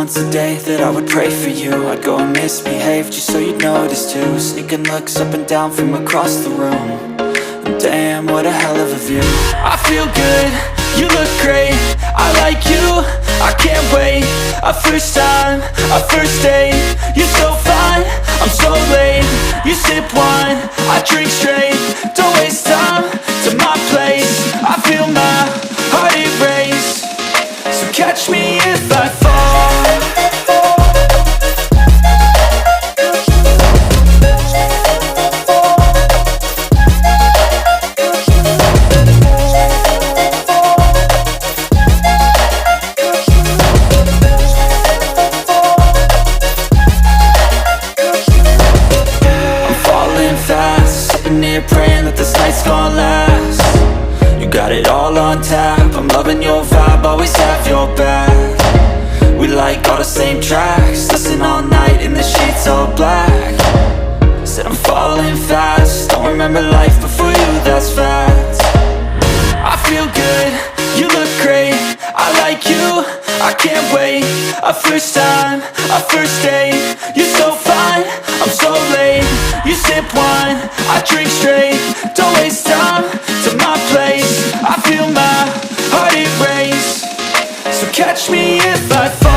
once a day that I would pray for you. I'd go and misbehave just so you'd notice too. Sneaking looks up and down from across the room. And damn, what a hell of a view. I feel good, you look great, I like you, I can't wait. A first time, a first date, you're so fine, I'm so late. You sip wine, I drink straight, don't waste time to my place. I feel my heart erase, so catch me if I fall. Praying that this night's gonna last. You got it all on tap, I'm loving your vibe, always have your back. We like all the same tracks, listen all night in the sheets all black. Said I'm falling fast, don't remember life before you, that's fact. I feel good, you look great, I like you, I can't wait. A first time, a first date, you're so fine, I'm so late. You sip wine, I drink straight, don't waste time to my place. I feel my heart erase, so catch me if I fall.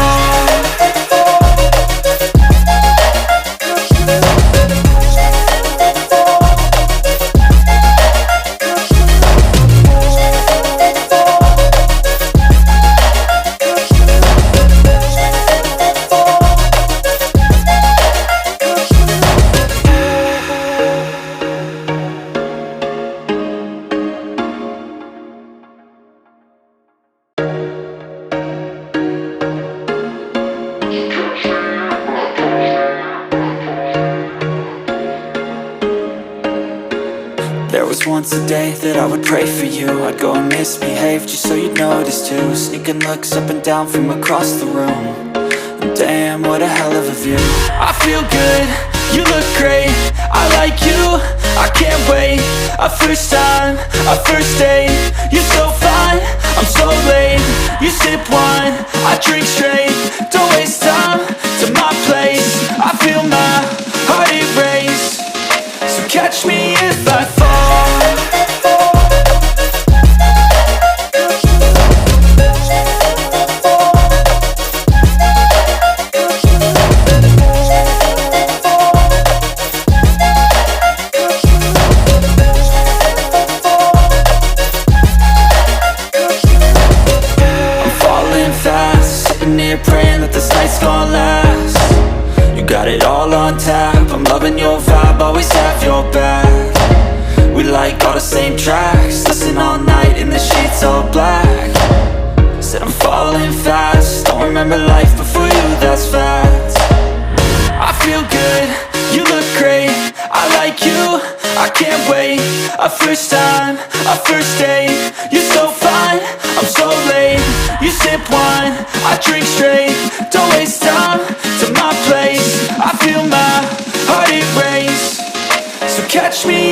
There was once a day that I would pray for you. I'd go and misbehave just so you'd notice too. Sneaking looks up and down from across the room. And damn, what a hell of a view. I feel good, you look great, I like you, I can't wait. A first time, a first date, you're so fine, I'm so late. You sip wine, I drink straight, don't waste time to my place. I feel my heart erase, so catch me if I fall. Praying that this night's gonna last. You got it all on tap, I'm loving your vibe, always have your back. We like all the same tracks, listen all night in the sheets all black. Said I'm falling fast, don't remember life before you, that's fact. I feel good, you look great, I like you, I can't wait. A first time, a first date, you're so fine, I'm so late. You sip wine, I drink straight, don't waste time to my place. I feel my heart erase, so catch me